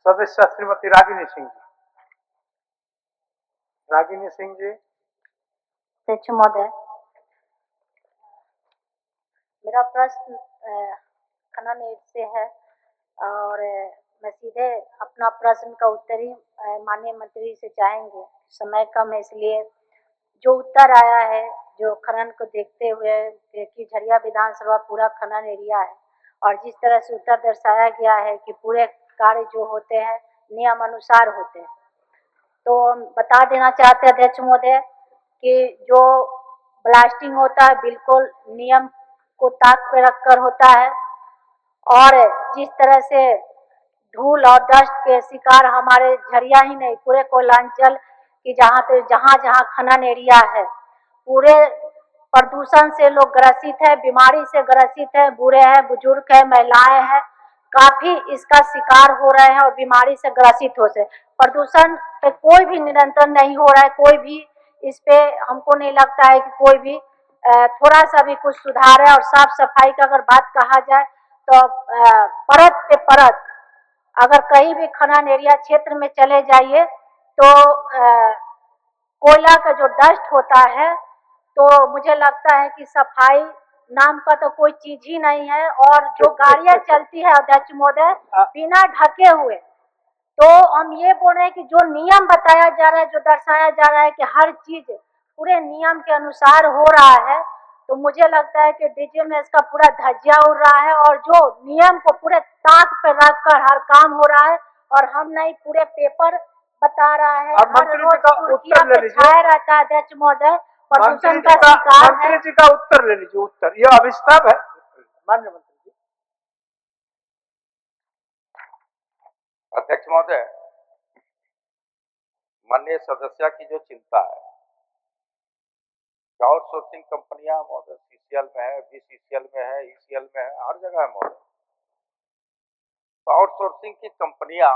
सदस्य श्रीमती रागिनी सिंह जी। रागिनी सिंह जी। अध्यक्ष महोदय, मेरा प्रश्न खनन एड से है और मैं सीधे अपना प्रश्न का उत्तर ही माननीय मंत्री से चाहेंगे। समय कम है इसलिए जो उत्तर आया है, जो खनन को देखते हुए कि झरिया विधानसभा पूरा खनन एरिया है और जिस तरह से उत्तर दर्शाया गया है कि पूरे कार्य जो होते हैं नियम अनुसार होते हैं, तो बता देना चाहते हैं अध्यक्ष महोदय कि जो ब्लास्टिंग होता है बिल्कुल नियम को ताक पे रखकर होता है और जिस तरह से धूल और डस्ट के शिकार हमारे झरिया ही नहीं पूरे कोयलांचल की जहाँ जहाँ खनन एरिया है पूरे प्रदूषण से लोग ग्रसित है, बीमारी से ग्रसित है, बूढ़े हैं, बुजुर्ग है, महिलाएं हैं, काफी इसका शिकार हो रहे हैं और बीमारी से ग्रसित हो से। प्रदूषण पे कोई भी निरंतर नहीं हो रहा है, कोई भी इस पे हमको नहीं लगता है कि कोई भी थोड़ा सा भी कुछ सुधार है। और साफ सफाई का अगर बात कहा जाए तो परत पे परत अगर कहीं भी खनन एरिया क्षेत्र में चले जाइए तो कोयला का जो डस्ट होता है तो मुझे लगता है कि सफाई नाम का तो कोई चीज ही नहीं है। और जो गाड़ियां चलती है अध्यक्ष महोदय बिना ढके हुए, तो हम ये बोल रहे हैं कि जो नियम बताया जा रहा है, जो दर्शाया जा रहा है कि हर चीज पूरे नियम के अनुसार हो रहा है, तो मुझे लगता है कि डीजे में इसका पूरा धज्जिया उड़ रहा है और जो नियम को पूरे ताक पे रखकर हर काम हो रहा है और हम नहीं पूरे पेपर बता रहा है, हर रोज सुर्खियां पे छाया रहता है अध्यक्ष महोदय प्रदूषण का शिकार है। मंत्री जी का उत्तर ले लीजिए। उत्तर यह अभिस्ताप है माननीय मंत्री जी। अध्यक्ष महोदय, माननीय सदस्य की जो चिंता है, आउटसोर्सिंग कंपनियां महोदय सीसीएल में है, बीसीसीएल में है, ईसीएल में है, हर जगह है महोदय। तो आउटसोर्सिंग की कंपनियां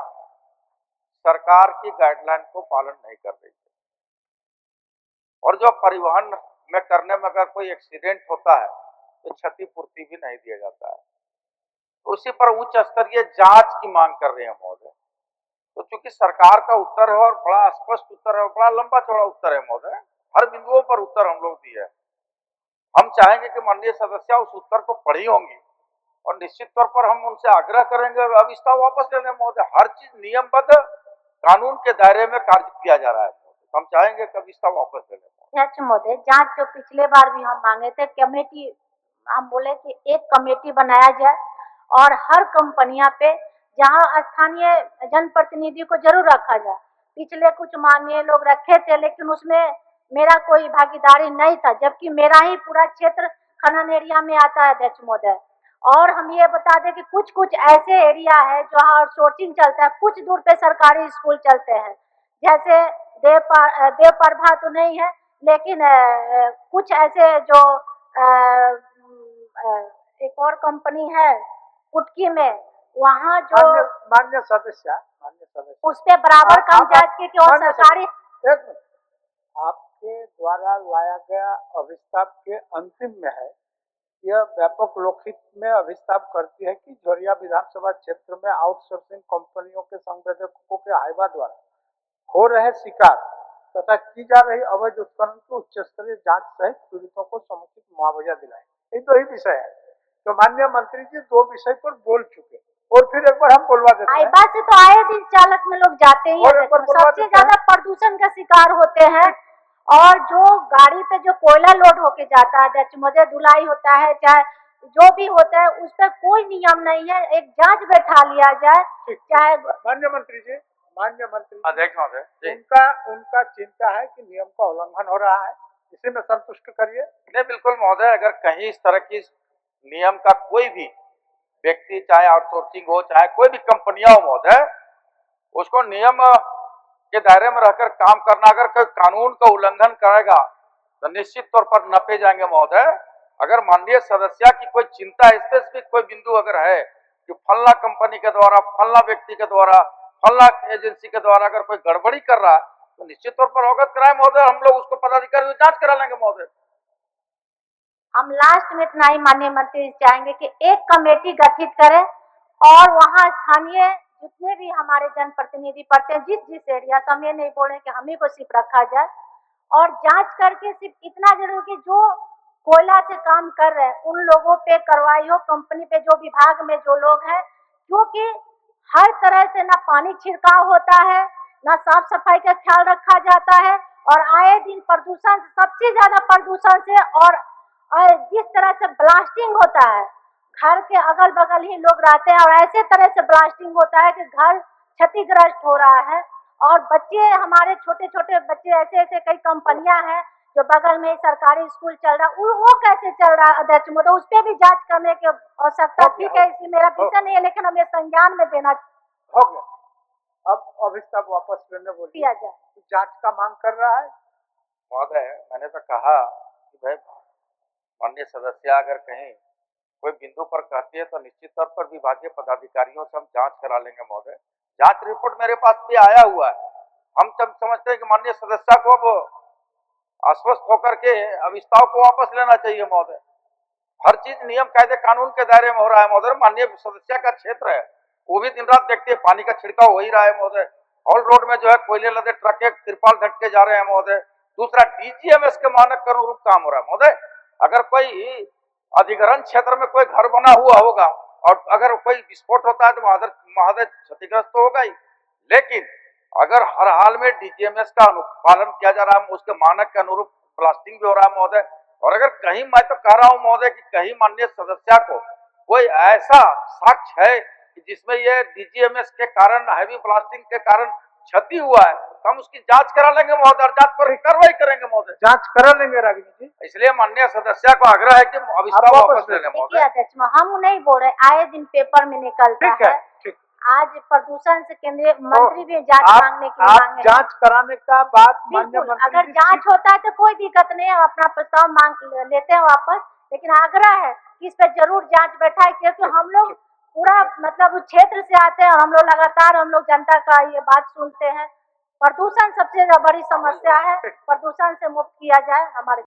सरकार की गाइडलाइन को पालन नहीं कर रही है और जो परिवहन में करने में अगर कोई एक्सीडेंट होता है तो क्षतिपूर्ति भी नहीं दिया जाता है। तो उसी पर उच्च स्तरीय जांच की मांग कर रहे हैं महोदय। तो चूंकि सरकार का उत्तर है और बड़ा स्पष्ट उत्तर है, बड़ा लंबा चौड़ा उत्तर है महोदय, हर बिंदुओं पर उत्तर हम लोग दिए। हम चाहेंगे कि माननीय सदस्य उस उत्तर को पढ़ी होंगी और निश्चित तौर पर हम उनसे आग्रह करेंगे अविस्ताव वापस ले लें महोदय। हर चीज नियमबद्ध कानून के दायरे में कार्य किया जा रहा है। हम चाहेंगे कि अविस्ताव वापस ले लें। अध्यक्ष महोदय, जांच जो पिछले बार भी हम मांगे थे, कमेटी हम बोले कि एक कमेटी बनाया जाए और हर कंपनियां पे जहां स्थानीय जनप्रतिनिधि को जरूर रखा जाए। पिछले कुछ माननीय लोग रखे थे लेकिन उसमें मेरा कोई भागीदारी नहीं था, जबकि मेरा ही पूरा क्षेत्र खनन एरिया में आता है अध्यक्ष महोदय। और हम ये बता दें कि कुछ कुछ ऐसे एरिया है जो आउटसोर्सिंग चलता है, कुछ दूर पे सरकारी स्कूल चलते हैं, जैसे देवप्रभा तो नहीं है लेकिन कुछ ऐसे जो एक और कंपनी है कुटकी में, वहाँ जो मान्य सदस्य उस पे बराबर काम जांच के और सरकारी आपके द्वारा लाया गया अभिस्ताप के अंतिम में है। यह व्यापक लोकहित में अभिस्ताप करती है कि झरिया विधानसभा क्षेत्र में आउटसोर्सिंग कंपनियों के संवेदकों के हाइबा द्वारा हो रहे शिकार तथा की जा रही अवैध उत्खनन की उच्च स्तरीय जांच सहित पीड़ितों को समुचित मुआवजा दिलाए। ये दो ही विषय है। तो माननीय मंत्री जी दो विषय पर बोल चुके और फिर एक बार हम बोलवा देते हैं। से तो आए दिन चालक में लोग जाते ही हैं, सबसे ज्यादा प्रदूषण का शिकार होते हैं। और जो गाड़ी पे जो कोयला लोड होके जाता है अध्यक्ष महोदय, धुलाई होता है चाहे जो भी होता है, उस पर कोई नियम नहीं है। एक जांच बैठा लिया जाए। चाहे माननीय मंत्री जी अध्यक्ष महोदय, उनका चिंता है कि नियम का उल्लंघन हो रहा है, इसी में संतुष्ट करिए। नहीं बिल्कुल महोदय, अगर कहीं इस तरह की नियम का कोई भी व्यक्ति, चाहे आउटसोर्सिंग हो चाहे कोई भी कंपनियां हो महोदय, उसको नियम के दायरे में रहकर काम करना, अगर कोई कानून का उल्लंघन करेगा तो निश्चित तौर पर नपे जाएंगे महोदय। अगर माननीय सदस्य की कोई चिंता स्पेसिफिक कोई बिंदु अगर है कि फलना कंपनी के द्वारा, फलना व्यक्ति के द्वारा, फलना एजेंसी के द्वारा अगर कोई गड़बड़ी कर रहा है तो निश्चित तौर पर अवगत कराए महोदय, हम लोग उसको पदाधिकारी जांच करा लेंगे महोदय। हम लास्ट में इतना ही माननीय मंत्री चाहेंगे कि एक कमेटी गठित करें और वहां स्थानीय जितने भी हमारे जनप्रतिनिधि पढ़ते हैं, जिस जिस एरिया से, हम ये नहीं बोल रहे कि हम ही को सिर्फ रखा जाए, और जांच करके सिर्फ इतना जरूर कि जो कोयला से काम कर रहे हैं उन लोगों पे कार्रवाई हो, कंपनी पे, जो विभाग में जो लोग हैं, क्योंकि हर तरह से ना पानी छिड़काव होता है, ना साफ सफाई का ख्याल रखा जाता है, और आए दिन प्रदूषण, सबसे ज्यादा प्रदूषण से, और जिस तरह से ब्लास्टिंग होता है, घर के अगल बगल ही लोग रहते हैं और ऐसे तरह से ब्लास्टिंग होता है कि घर क्षतिग्रस्त हो रहा है, और बच्चे, हमारे छोटे छोटे बच्चे, ऐसे ऐसे कई कंपनियां हैं जो बगल में ही सरकारी स्कूल चल रहा है, वो कैसे चल रहा है अध्यक्ष महोदय, उस पर भी जांच करने की आवश्यकता। ठीक है, इसी मेरा विषय नहीं है, लेकिन हमें संज्ञान में देना हो गया। अब अभिस्ताप वापस लेने बोलिए, किया जाए। जांच का मांग कर रहा है महोदय। मैंने तो कहा कि भाई माननीय सदस्य अगर कहीं कोई बिंदु पर कहती है तो निश्चित तौर पर विभागीय पदाधिकारियों से हम जांच करा लेंगे महोदय। जांच रिपोर्ट मेरे पास भी आया हुआ है। हम सब समझते हैं कि माननीय सदस्य को अब आश्वस्त होकर के अभिस्ताव को वापस लेना चाहिए महोदय। हर चीज नियम कायदे कानून के दायरे में हो रहा है महोदय। माननीय सदस्य का क्षेत्र है, वो भी दिन रात देखते हैं, पानी का छिड़काव हो ही रहा है महोदय। ऑल रोड में जो है कोयले लदे ट्रक के तिरपाल धटके जा रहे हैं महोदय। दूसरा, डीजीएमएस के मानक के अनुरूप काम हो रहा है महोदय। अगर कोई अधिग्रहण क्षेत्र में कोई घर बना हुआ होगा और अगर कोई विस्फोट होता है तो महोदय क्षतिग्रस्त तो होगा ही, लेकिन अगर हर हाल में डीजीएमएस का पालन किया जा रहा है, उसके मानक के अनुरूप ब्लास्टिंग भी हो रहा है महोदय। और अगर कहीं, मैं तो कह रहा हूं महोदय कि कहीं माननीय सदस्य को कोई ऐसा साक्ष्य है कि जिसमें ये डीजीएमएस के कारण, हैवी ब्लास्टिंग के कारण क्षति हुआ है, तो हम उसकी जांच करा लेंगे महोदय, जांच पर कार्रवाई करेंगे महोदय। जांच करा लेंगे रागिनी जी। इसलिए माननीय सदस्य को आग्रह है कि अभिस्ताव वापस ले लें महोदय। अध्यक्ष, हम नहीं बोल रहे, आए दिन पेपर में निकलता है। ठीक। आज प्रदूषण से केंद्रीय मंत्री भी जांच मांगने की आप मांगे जांच कराने का बात माननीय बिल्कुल, मंत्री अगर जी जांच होता है तो कोई दिक्कत नहीं है, हम अपना प्रस्ताव मांग लेते हैं वापस, लेकिन आग्रह है कि इस पर जरूर जांच बैठाए, क्योंकि हम लोग पूरा मतलब उस क्षेत्र से आते हैं और हम लोग लगातार, हम लोग जनता का ये बात सुनते हैं। प्रदूषण सबसे बड़ी समस्या है, प्रदूषण से मुक्त किया जाए हमारे